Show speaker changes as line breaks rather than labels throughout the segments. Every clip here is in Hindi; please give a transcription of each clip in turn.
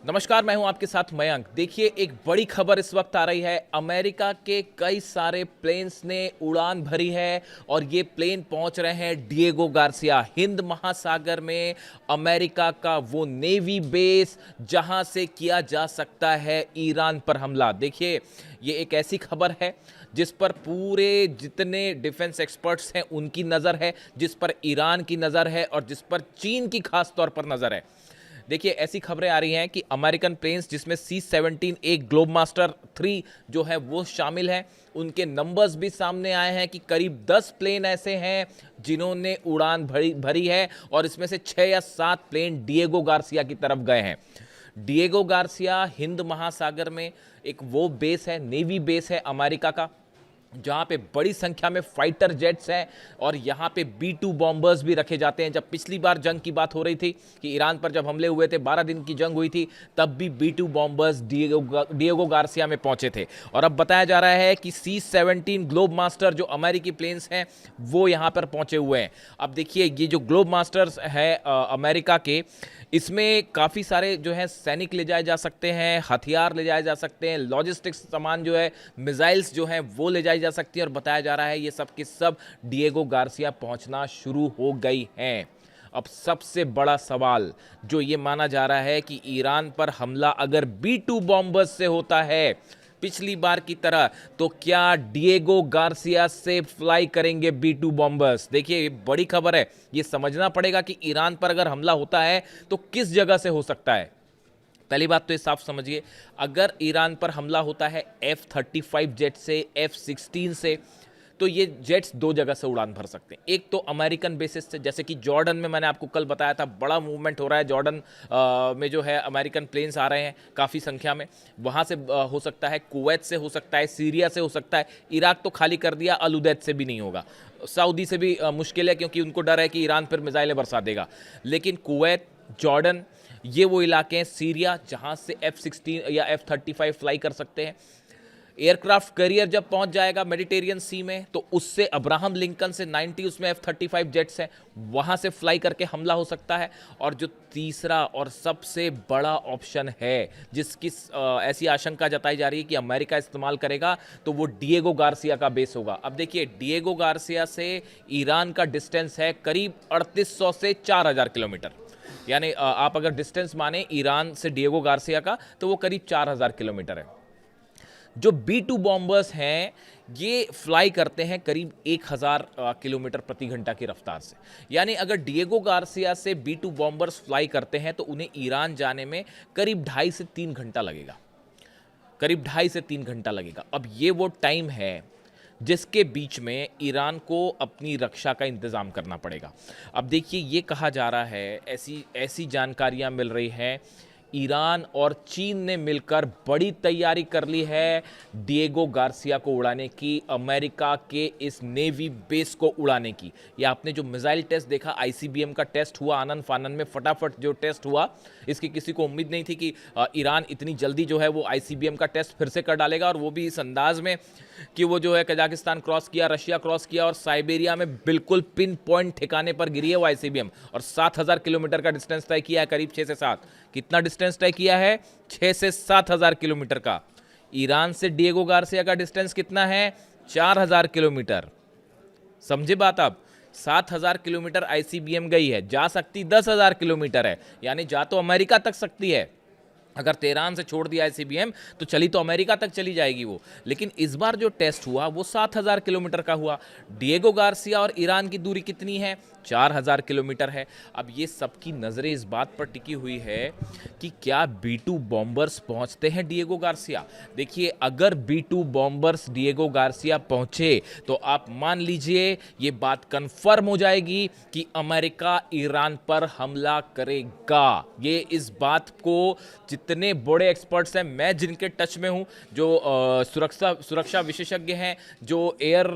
नमस्कार, मैं हूं आपके साथ मयंक। देखिए, एक बड़ी खबर इस वक्त आ रही है। अमेरिका के कई सारे प्लेन्स ने उड़ान भरी है और ये प्लेन पहुंच रहे हैं डिएगो गार्सिया, हिंद महासागर में अमेरिका का वो नेवी बेस जहां से किया जा सकता है ईरान पर हमला। देखिए, ये एक ऐसी खबर है जिस पर पूरे जितने डिफेंस एक्सपर्ट्स हैं उनकी नज़र है, जिस पर ईरान की नज़र है और जिस पर चीन की खास तौर पर नज़र है। देखिए, ऐसी खबरें आ रही हैं कि अमेरिकन प्लेन्स जिसमें C-17 एक ग्लोबमास्टर 3 जो है वो शामिल है, उनके नंबर्स भी सामने आए हैं कि करीब 10 प्लेन ऐसे हैं जिन्होंने उड़ान भरी है और इसमें से 6 या 7 प्लेन डिएगो गार्सिया की तरफ गए हैं। डिएगो गार्सिया हिंद महासागर में एक वो बेस है, नेवी बेस है अमेरिका का, जहां पे बड़ी संख्या में फाइटर जेट्स हैं और यहां पे B-2 बॉम्बर्स भी रखे जाते हैं। जब पिछली बार जंग की बात हो रही थी कि ईरान पर जब हमले हुए थे, 12 दिन की जंग हुई थी, तब भी B-2 बॉम्बर्स डिएगो गार्सिया में पहुंचे थे। और अब बताया जा रहा है कि C-17 ग्लोब मास्टर जो अमेरिकी प्लेन्स हैं वो यहां पर पहुंचे हुए हैं। अब देखिए, ये जो ग्लोब मास्टर्स है अमेरिका के, इसमें काफ़ी सारे जो है सैनिक ले जाए जा सकते हैं, हथियार ले जाए जा सकते हैं, लॉजिस्टिक्स सामान जो है, मिसाइल्स जो हैं वो ले जाई जा सकती है। और बताया जा रहा है ये सब के सब डिएगो गार्सिया पहुंचना शुरू हो गई हैं। अब सबसे बड़ा सवाल जो ये माना जा रहा है कि ईरान पर हमला अगर B-2 बॉम्बर्स से होता है पिछली बार की तरह, तो क्या डिएगो गार्सिया से फ्लाई करेंगे B-2 बॉम्बर्स? देखिए, ये बड़ी खबर है। ये समझना पड़ेगा कि ईरान पर अगर हमला होता है तो किस जगह से हो सकता है। पहली बात तो ये साफ समझिए, अगर ईरान पर हमला होता है F-35 जेट से, F-16 से, तो ये जेट्स दो जगह से उड़ान भर सकते हैं। एक तो अमेरिकन बेसिस से, जैसे कि जॉर्डन में मैंने आपको कल बताया था, बड़ा मूवमेंट हो रहा है जॉर्डन में, जो है अमेरिकन प्लेन्स आ रहे हैं काफ़ी संख्या में। वहाँ से हो सकता है, कुवैत से हो सकता है, सीरिया से हो सकता है, इराक तो खाली कर दिया, अल उदैद से भी नहीं होगा, सऊदी से भी मुश्किल है क्योंकि उनको डर है कि ईरान पर मिसाइलें बरसा देगा। लेकिन कुवैत, जॉर्डन, ये वो इलाके हैं, सीरिया, जहाँ से F-16 या F-35 फ्लाई कर सकते हैं। एयरक्राफ्ट कैरियर जब पहुंच जाएगा मेडिटेरियन सी में, तो उससे अब्राहम लिंकन से 90 उसमें F-35 जेट्स हैं, वहां से फ्लाई करके हमला हो सकता है। और जो तीसरा और सबसे बड़ा ऑप्शन है जिसकी ऐसी आशंका जताई जा रही है कि अमेरिका इस्तेमाल करेगा, तो वो डिएगो गार्सिया का बेस होगा। अब देखिए, डिएगो गार्सिया से ईरान का डिस्टेंस है करीब 3800 से 4000 किलोमीटर। यानी आप अगर डिस्टेंस माने ईरान से डिएगो गार्सिया का, तो वो करीब 4000 किलोमीटर है। जो B-2 बॉम्बर्स हैं ये फ्लाई करते हैं करीब 1000 किलोमीटर प्रति घंटा की रफ्तार से। यानी अगर डिएगो गार्सिया से B-2 बॉम्बर्स फ्लाई करते हैं तो उन्हें ईरान जाने में करीब 2.5 से 3 घंटा लगेगा, करीब 2.5 से 3 घंटा लगेगा। अब ये वो टाइम है जिसके बीच में ईरान को अपनी रक्षा का इंतज़ाम करना पड़ेगा। अब देखिए, ये कहा जा रहा है, ऐसी जानकारियां मिल रही हैं, ईरान और चीन ने मिलकर बड़ी तैयारी कर ली है डिएगो गार्सिया को उड़ाने की, अमेरिका के इस नेवी बेस को उड़ाने की। या आपने जो मिसाइल टेस्ट देखा, ICBM का टेस्ट हुआ आनन फानन में, फटाफट जो टेस्ट हुआ, इसकी किसी को उम्मीद नहीं थी कि ईरान इतनी जल्दी जो है वो ICBM का टेस्ट फिर से कर डालेगा, और वो भी इस अंदाज में कि वो जो है कजाकिस्तान क्रॉस किया, रशिया क्रॉस किया और साइबेरिया में बिल्कुल पिन पॉइंट ठिकाने पर गिरी है वो ICBM, और 7000 किलोमीटर का डिस्टेंस तय किया है, करीब 6 से 7। कितना डिस्टेंस तय किया है? 6 से 7000 किलोमीटर का। ईरान से डिएगो गार्सिया का डिस्टेंस कितना है? 4000 किलोमीटर। समझे बात आप? 7000 किलोमीटर ICBM गई है, जा सकती 10,000 किलोमीटर है, यानी जा तो अमेरिका तक सकती है। अगर तेहरान से छोड़ दिया ICBM तो चली तो अमेरिका तक चली जाएगी वो। लेकिन इस बार जो टेस्ट हुआ वो 7000 किलोमीटर का हुआ। डिएगो गार्सिया और ईरान की दूरी कितनी है? 4000 किलोमीटर है। अब ये सबकी नज़रें इस बात पर टिकी हुई है कि क्या B-2 बॉम्बर्स पहुंचते हैं डिएगो गार्सिया। देखिए, अगर B-2 बॉम्बर्स डिएगो गार्सिया पहुंचे तो आप मान लीजिए ये बात कंफर्म हो जाएगी कि अमेरिका ईरान पर हमला करेगा। ये इस बात को जितने बड़े एक्सपर्ट्स हैं, मैं जिनके टच में हूं, जो सुरक्षा विशेषज्ञ हैं, जो एयर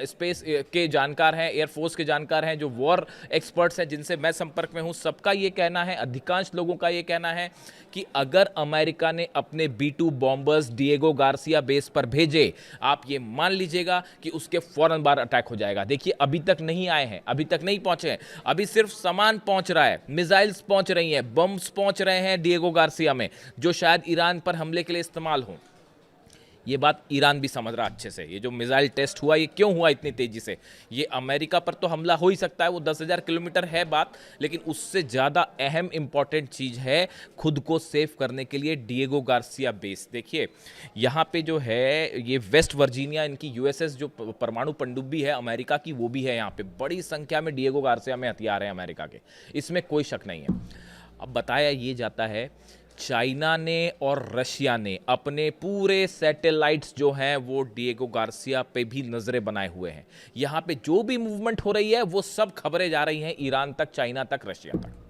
स्पेस के जानकार हैं, एयरफोर्स के जानकार हैं, जो वॉर एक्सपर्ट्स हैं जिनसे मैं संपर्क में हूं, सबका ये कहना है, अधिकांश लोगों का ये कहना है कि अगर अमेरिका ने अपने B-2 bombers Diego Garcia base पर भेजे, आप ये मान लीजिएगा कि उसके फौरन बाद अटैक हो जाएगा। देखिए, अभी तक नहीं आए हैं, अभी तक नहीं पहुंचे हैं, अभी सिर्फ सामान पहुंच रहा है, मिसाइल्स पहुंच रही हैं, बम्स पहुंच रहे हैं डिएगो गार्सिया में। में जो शायद ईरान पर हमले के लिए इस्तेमाल हों। ये बात ईरान भी समझ रहा अच्छे से। ये जो मिसाइल टेस्ट हुआ ये क्यों हुआ इतनी तेजी से, ये अमेरिका पर तो हमला हो ही सकता है, वो 10,000 किलोमीटर है बात, लेकिन उससे ज़्यादा अहम इंपॉर्टेंट चीज़ है खुद को सेव करने के लिए डिएगो गार्सिया बेस। देखिए यहाँ पे जो है ये वेस्ट वर्जीनिया, इनकी यूएसएस जो परमाणु पनडुब्बी है अमेरिका की, वो भी है यहाँ पे। बड़ी संख्या में डिएगो गार्सिया में हथियार हैं अमेरिका के, इसमें कोई शक नहीं है। अब बताया ये जाता है चाइना ने और रशिया ने अपने पूरे सैटेलाइट्स जो हैं वो डिएगो गार्सिया पे भी नजरें बनाए हुए हैं। यहाँ पे जो भी मूवमेंट हो रही है वो सब खबरें जा रही हैं ईरान तक, चाइना तक, रशिया तक।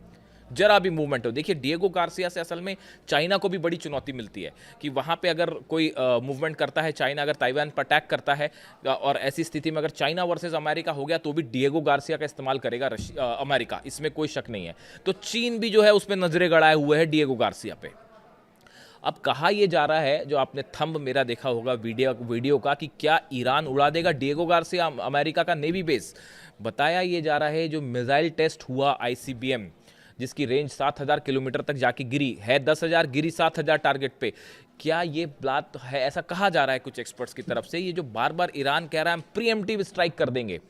जरा भी मूवमेंट हो, देखिए डिएगो गार्सिया से असल में चाइना को भी बड़ी चुनौती मिलती है कि वहाँ पे अगर कोई मूवमेंट करता है चाइना, अगर ताइवान पर अटैक करता है, और ऐसी स्थिति में अगर चाइना वर्सेस अमेरिका हो गया तो भी डिएगो गार्सिया का इस्तेमाल करेगा अमेरिका, इसमें कोई शक नहीं है। तो चीन भी जो है उस पर नजरें गड़ाए हुए है डिएगो गार्सिया पे। अब कहा यह जा रहा है, जो आपने थंब मेरा देखा होगा वीडियो का, कि क्या ईरान उड़ा देगा डिएगो गार्सिया, अमेरिका का नेवी बेस। बताया यह जा रहा है जो मिसाइल टेस्ट हुआ आईसीबीएम, जिसकी रेंज 7,000 किलोमीटर तक जाके गिरी है, 10,000 गिरी 7,000 टारगेट पे। क्या ये बात है, ऐसा कहा जा रहा है कुछ एक्सपर्ट्स की तरफ से, ये जो बार बार ईरान कह रहा है हम प्रीएम्प्टिव स्ट्राइक कर देंगे।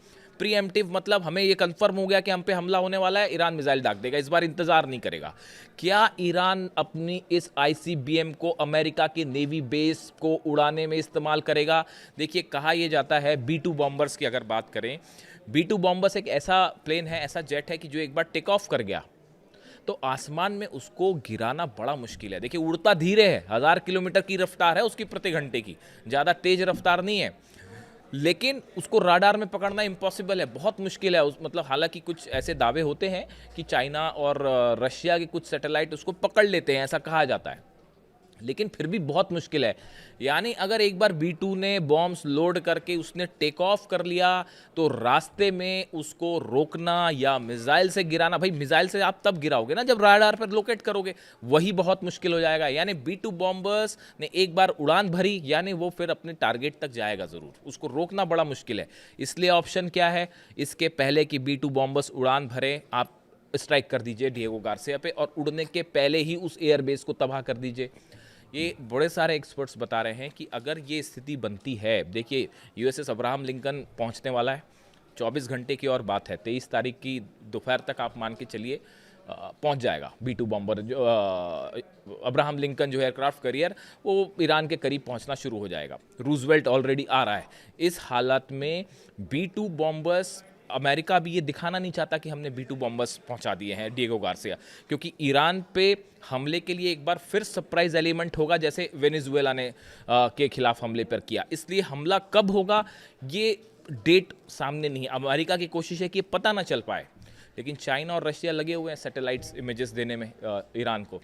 प्रीएम्प्टिव मतलब हमें ये कंफर्म हो गया कि हम पे हमला होने वाला है, ईरान मिसाइल दाग देगा, इस बार इंतजार नहीं करेगा। क्या ईरान अपनी इस आईसीबीएम को अमेरिका के नेवी बेस को उड़ाने में इस्तेमाल करेगा? देखिए कहा यह जाता है B-2 बॉम्बर्स की अगर बात करें, B-2 बॉम्बर्स एक ऐसा प्लेन है, ऐसा जेट है कि जो एक बार टेक ऑफ कर गया तो आसमान में उसको गिराना बड़ा मुश्किल है। देखिए उड़ता धीरे है, 1000 किलोमीटर की रफ्तार है उसकी प्रति घंटे की, ज़्यादा तेज रफ्तार नहीं है, लेकिन उसको राडार में पकड़ना इम्पॉसिबल है, बहुत मुश्किल है। मतलब हालांकि कुछ ऐसे दावे होते हैं कि चाइना और रशिया के कुछ सैटेलाइट उसको पकड़ लेते हैं, ऐसा कहा जाता है, लेकिन फिर भी बहुत मुश्किल है। यानी अगर एक बार B-2 ने बॉम्ब्स लोड करके उसने टेक ऑफ कर लिया तो रास्ते में उसको रोकना या मिसाइल से गिराना, भाई मिसाइल से आप तब गिराओगे ना जब राडार पर लोकेट करोगे, वही बहुत मुश्किल हो जाएगा। यानी B-2 बॉम्बर्स ने एक बार उड़ान भरी, यानी वो फिर अपने टारगेट तक जाएगा ज़रूर, उसको रोकना बड़ा मुश्किल है। इसलिए ऑप्शन क्या है, इसके पहले कि B-2 बॉम्बर्स उड़ान भरे, आप स्ट्राइक कर दीजिए डिएगो गार्सिया पे, और उड़ने के पहले ही उस एयरबेस को तबाह कर दीजिए। ये बड़े सारे एक्सपर्ट्स बता रहे हैं कि अगर ये स्थिति बनती है, देखिए यूएसएस अब्राहम लिंकन पहुंचने वाला है, 24 घंटे की और बात है, 23 तारीख की दोपहर तक आप मान के चलिए पहुंच जाएगा B-2 बॉम्बर। जो अब्राहम लिंकन जो एयरक्राफ्ट कैरियर वो ईरान के करीब पहुंचना शुरू हो जाएगा। रूजवेल्ट ऑलरेडी आ रहा है। इस हालत में B-2 बॉम्बर्स, अमेरिका भी ये दिखाना नहीं चाहता कि हमने B-2 बॉम्बर्स पहुंचा दिए हैं डिएगो गार्सिया, क्योंकि ईरान पे हमले के लिए एक बार फिर सरप्राइज एलिमेंट होगा, जैसे वेनेजुएला ने के खिलाफ हमले पर किया। इसलिए हमला कब होगा ये डेट सामने नहीं है। अमेरिका की कोशिश है कि ये पता ना चल पाए, लेकिन चाइना और रशिया लगे हुए हैं सैटेलाइट्स इमेजेस देने में ईरान को।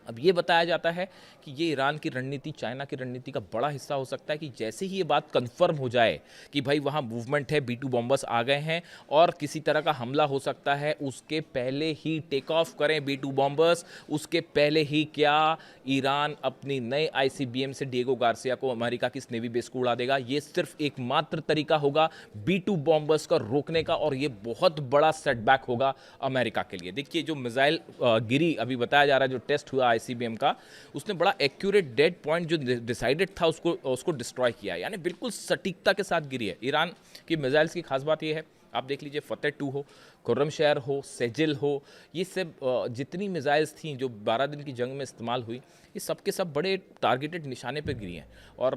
अब ये बताया जाता है कि ये ईरान की रणनीति, चाइना की रणनीति का बड़ा हिस्सा हो सकता है कि जैसे ही ये बात कंफर्म हो जाए कि भाई वहाँ मूवमेंट है, B-2 बॉम्बर्स आ गए हैं और किसी तरह का हमला हो सकता है, उसके पहले ही टेक ऑफ करें B-2 बॉम्बर्स। उसके पहले ही क्या ईरान अपनी नए आईसीबीएम से डिएगो गार्सिया को, अमेरिका की इस नेवी बेस को उड़ा देगा। ये सिर्फ एकमात्र तरीका होगा B-2 बॉम्बर्स का रोकने का, और ये बहुत बड़ा सेटबैक होगा अमेरिका के लिए। देखिए जो मिसाइल गिरी, अभी बताया जा रहा है जो टेस्ट हुआ आईसीबीएम का, उसने बड़ा एक्यूरेट डेड पॉइंट जो डिसाइडेड था उसको डिस्ट्रॉय किया, यानी बिल्कुल सटीकता के साथ गिरी है। ईरान की मिसाइल्स की खास बात यह है, आप देख लीजिए फतेह 2 हो, खुर्रमशहर हो, सेजिल हो, ये सब जितनी मिसाइल्स थी जो 12 दिन की जंग में इस्तेमाल हुई, ये सब के सब बड़े टारगेटेड निशाने पे गिरी हैं। और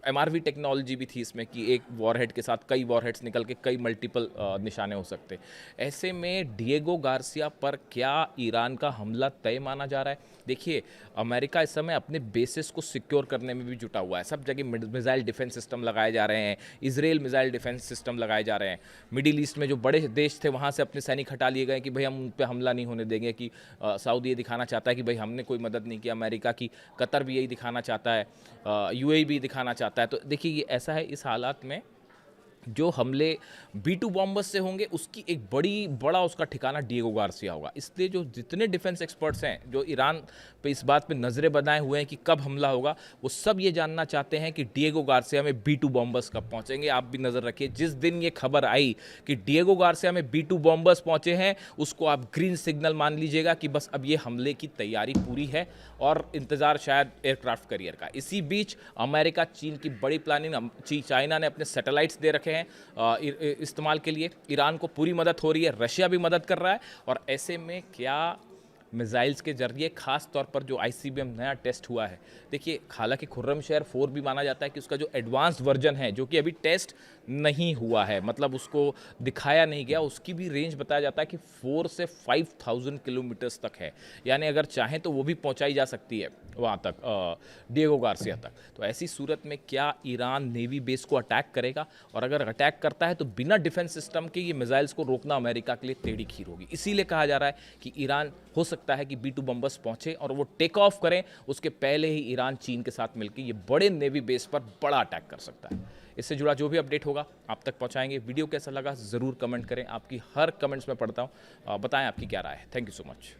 MRV टेक्नोलॉजी भी थी इसमें कि एक वॉरहेड के साथ कई वॉरहेड्स निकल के कई मल्टीपल निशाने हो सकते। ऐसे में डिएगो गार्सिया पर क्या ईरान का हमला तय माना जा रहा है? देखिए अमेरिका इस समय अपने बेसिस को सिक्योर करने में भी जुटा हुआ है। सब जगह मिसाइल डिफेंस सिस्टम लगाए जा रहे हैं, इजराइल मिसाइल डिफेंस सिस्टम लगाए जा रहे हैं। मिडिल ईस्ट में जो बड़े देश थे वहाँ से अपने सैनिक हटा लिए गए कि भाई हम उन पर हमला नहीं होने देंगे, कि सऊदी ये दिखाना चाहता है कि भाई हमने कोई मदद नहीं की अमेरिका की, कतर भी यही दिखाना चाहता है, UAE भी दिखाना चाहता है। तो देखिए ये ऐसा है, इस हालात में जो हमले B2 बॉम्बर्स से होंगे उसकी एक बड़ा उसका ठिकाना डिएगो गार्सिया होगा। इसलिए जो जितने डिफेंस एक्सपर्ट्स हैं जो ईरान पे इस बात पे नज़रें बनाए हुए हैं कि कब हमला होगा, वो सब ये जानना चाहते हैं कि डिएगो गार्सिया में B2 बॉम्बर्स कब पहुंचेंगे। आप भी नज़र रखिए, जिस दिन ये खबर आई कि डिएगो गार्सिया में B2 बॉम्बर्स पहुंचे हैं, उसको आप ग्रीन सिग्नल मान लीजिएगा कि बस अब ये हमले की तैयारी पूरी है और इंतज़ार शायद एयरक्राफ्ट कैरियर का। इसी बीच अमेरिका चीन की बड़ी प्लानिंग, चाइना ने अपने सैटेलाइट्स दे रखे हैं इस्तेमाल के लिए। ईरान को पूरी मदद हो रही है, रशिया भी मदद कर रहा है। और ऐसे में क्या मिसाइल्स के जरिए खास तौर पर जो ICBM नया टेस्ट हुआ है, देखिए हालांकि खुर्रमशहर 4 भी माना जाता है कि उसका जो एडवांस्ड वर्जन है जो कि अभी टेस्ट नहीं हुआ है, मतलब उसको दिखाया नहीं गया, उसकी भी रेंज बताया जाता है कि 4 से 5000 किलोमीटर्स तक है। यानी अगर चाहें तो वो भी पहुंचाई जा सकती है वहाँ तक, डिएगो गार्सिया तक। तो ऐसी सूरत में क्या ईरान नेवी बेस को अटैक करेगा? और अगर अटैक करता है तो बिना डिफेंस सिस्टम के ये मिसाइल्स को रोकना अमेरिका के लिए टेढ़ी खीर होगी। इसीलिए कहा जा रहा है कि ईरान हो सकता है कि B2 बम्बर्स पहुंचे और वो टेक ऑफ करें, उसके पहले ही ईरान चीन के साथ मिलकर ये बड़े नेवी बेस पर बड़ा अटैक कर सकता है। इससे जुड़ा जो भी अपडेट होगा आप तक पहुंचाएंगे। वीडियो कैसा लगा ज़रूर कमेंट करें, आपकी हर कमेंट्स में पढ़ता हूं। बताएं आपकी क्या राय है। Thank you so much.